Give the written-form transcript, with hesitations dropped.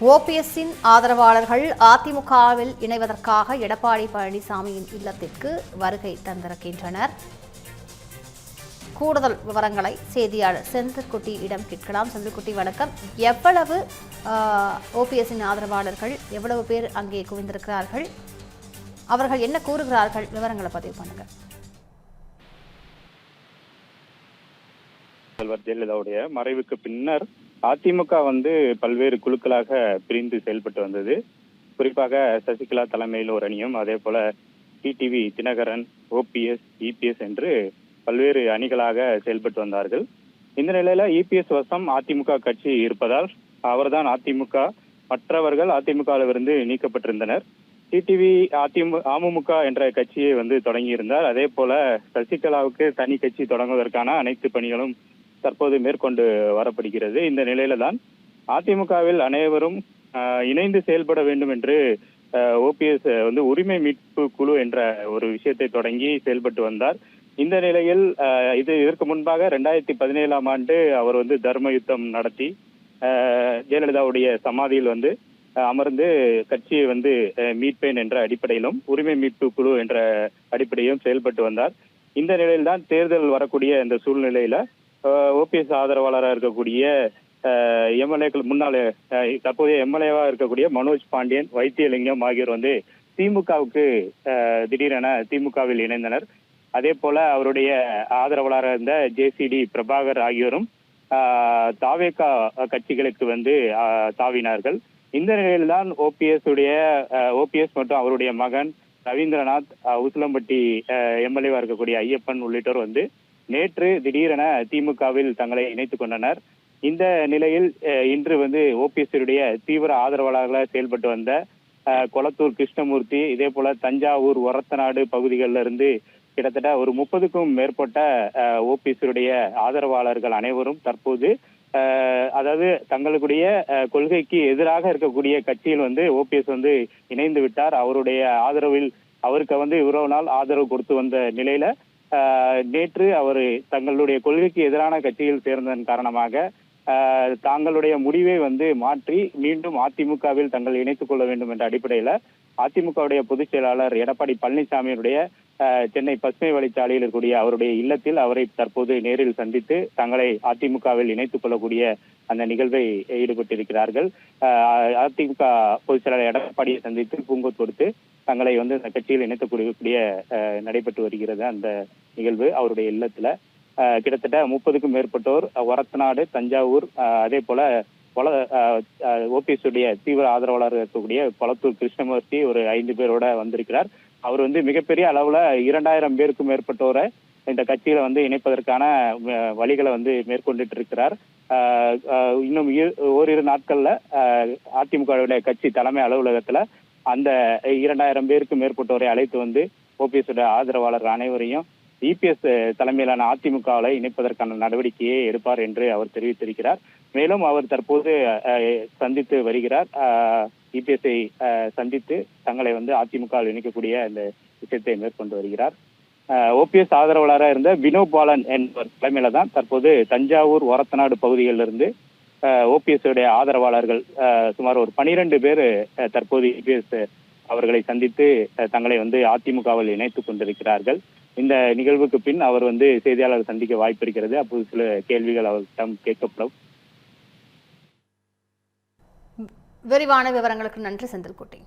ஓபிஎஸ்ஸின் ஆதரவாளர்கள் அதிமுகவில் இணைவதற்காக எடப்பாடி பழனிசாமியின் இல்லத்திற்கு வருகை தந்திருக்கின்றனர். கூடுதல் விவரங்களை செய்தியாளர் செந்தில்குட்டியிடம் கேட்கலாம். செந்தில்குட்டி, வணக்கம். எவ்வளவு ஓபிஎஸ்ஸின் ஆதரவாளர்கள், எவ்வளவு பேர் அங்கே குவிந்திருக்கிறார்கள், அவர்கள் என்ன கூறுகிறார்கள், விவரங்களை பதிவு பண்ணுங்க. முதல்வர் ஜெயலலிதாவுடைய மறைவுக்கு பின்னர் அதிமுக பல்வேறு குழுக்களாக பிரிந்து செயல்பட்டு வந்தது. குறிப்பாக சசிகலா தலைமையில் ஒரு அணியும், அதே போல டிடிவி தினகரன், ஓபிஎஸ், இபிஎஸ் என்று பல்வேறு அணிகளாக செயல்பட்டு வந்தார்கள். இந்த நிலையில இபிஎஸ் வசம் அதிமுக கட்சி இருப்பதால் அவர்தான் அதிமுக, மற்றவர்கள் அதிமுகவிலிருந்து நீக்கப்பட்டிருந்தனர். டிடிவி அமமுக என்ற கட்சியை தொடங்கியிருந்தார். அதே போல சசிகலாவுக்கு தனி கட்சி தொடங்குவதற்கான அனைத்து பணிகளும் தற்போது மேற்கொண்டு வரப்படுகிறது. இந்த நிலையில தான் அதிமுகவில் அனைவரும் இணைந்து செயல்பட வேண்டும் என்று ஓபிஎஸ் உரிமை மீட்பு குழு என்ற ஒரு விஷயத்தை தொடங்கி செயல்பட்டு வந்தார். இந்த நிலையில் இதற்கு முன்பாக 2017ஆம் ஆண்டு அவர் தர்ம யுத்தம் நடத்தி ஜெயலலிதாவுடைய சமாதியில் அமர்ந்து கட்சியை மீட்பேன் என்ற அடிப்படையிலும் உரிமை மீட்பு குழு என்ற அடிப்படையிலும் செயல்பட்டு வந்தார். இந்த நிலையில்தான் தேர்தல் வரக்கூடிய இந்த சூழ்நிலையில ஓபிஎஸ் ஆதரவாளராக இருக்கக்கூடிய எம்எல்ஏக்கள், முன்னாள் தற்போதைய எம்எல்ஏவா இருக்கக்கூடிய மனோஜ் பாண்டியன், வைத்தியலிங்கம் ஆகியோர் திமுகவுக்கு திடீரென திமுகவில் இணைந்தனர். அதே போல அவருடைய ஆதரவாளராக இருந்த ஜேசிடி பிரபாகர் ஆகியோரும் தாவேகா கட்சிகளுக்கு தாவினார்கள். இந்த நிலையில்தான் ஓபிஎஸ் மற்றும் அவருடைய மகன் ரவீந்திரநாத், உசிலம்பட்டி எம்எல்ஏவா இருக்கக்கூடிய ஐயப்பன் உள்ளிட்டோர் நேற்று திடீரென திமுகவில் தங்களை இணைத்துக் கொண்டனர். இந்த நிலையில் இன்று ஓபிஎஸ் தீவிர ஆதரவாளர்களாக செயல்பட்டு வந்த கொளத்தூர் கிருஷ்ணமூர்த்தி, இதே போல தஞ்சாவூர், ஒரத்தநாடு பகுதிகளில் இருந்து கிட்டத்தட்ட ஒரு 30க்கும் மேற்பட்ட ஓபிஎஸ் ஆதரவாளர்கள் அனைவரும் தற்போது அதாவது தங்களுடைய கொள்கைக்கு எதிராக இருக்கக்கூடிய கட்சியில் ஓபிஎஸ் இணைந்து விட்டார். அவருடைய ஆதரவில் அவருக்கு இவ்வளவு நாள் ஆதரவு கொடுத்து வந்த நிலையில நேற்று அவர் தங்களுடைய கொள்கைக்கு எதிரான கட்சியில் சேர்ந்ததன் காரணமாக தாங்களுடைய முடிவை மாற்றி மீண்டும் அதிமுகவில் தங்கள் இணைத்துக் கொள்ள வேண்டும் என்ற அடிப்படையில அதிமுகவுடைய பொதுச் செயலாளர் எடப்பாடி பழனிசாமியுடைய சென்னை பசுமை வழிச்சாலையில் இருக்கக்கூடிய அவருடைய இல்லத்தில் அவரை தற்போது நேரில் சந்தித்து தங்களை அதிமுகவில் இணைத்துக் கொள்ளக்கூடிய அந்த நிகழ்வை ஈடுபட்டிருக்கிறார்கள். அதிமுக பொதுச் செயலாளர் எடப்பாடியை சந்தித்து பூங்கொத்து கொடுத்து தங்களை அந்த கட்சியில் இணைத்துக் கொள்ளக்கூடிய நடைபெற்று வருகிறது. அந்த நிகழ்வு அவருடைய இல்லத்துல கிட்டத்தட்ட 30க்கும் மேற்பட்டோர் ஒரத்தநாடு, தஞ்சாவூர், அதே போல ஓபிஎஸ் தீவிர ஆதரவாளர் இருக்கக்கூடிய கொளத்தூர் கிருஷ்ணமூர்த்தி ஒரு 5 பேரோட வந்திருக்கிறார். அவர் மிகப்பெரிய அளவுல 2000 பேருக்கும் மேற்பட்டோரை இந்த கட்சியில இணைப்பதற்கான வழிகளை மேற்கொண்டுட்டு இருக்கிறார். இன்னும் ஓரிரு நாட்கள்ல அதிமுக கட்சி தலைமை அலுவலகத்துல அந்த 2000 பேருக்கும் மேற்பட்டோரை அழைத்து ஓபிஎஸ் ஆதரவாளர் அனைவரையும் இபிஎஸ் தலைமையிலான அதிமுகவை இணைப்பதற்கான நடவடிக்கையை எடுப்பார் என்று அவர் தெரிவித்திருக்கிறார். மேலும் அவர் தற்போது சந்தித்து வருகிறார். இபிஎஸ்ஐ சந்தித்து தங்களை அதிமுகவில் இணைக்கக்கூடிய இந்த விஷயத்தை மேற்கொண்டு வருகிறார். ஓபிஎஸ் ஆதரவாளராக இருந்த வினோபாலன் என்பவர் தலைமையில தான் தற்போது தஞ்சாவூர், ஒரத்தநாடு பகுதிகளிலிருந்து ஓபிஎஸ் ஆதரவாளர்கள் சுமார் ஒரு 12 பேர் தற்போது இபிஎஸ் அவர்களை சந்தித்து தங்களை அதிமுகவில் இணைத்துக் கொண்டிருக்கிறார்கள். இந்த நிகழ்வுக்கு பின் அவர் செய்தியாளர் சந்திக்க வாய்ப்பு இருக்கிறது. அப்போது சில கேள்விகள் அவர்களிடம் கேட்கப்படும். விரிவான விவரங்களுக்கு நன்றி செந்தில்குட்டி.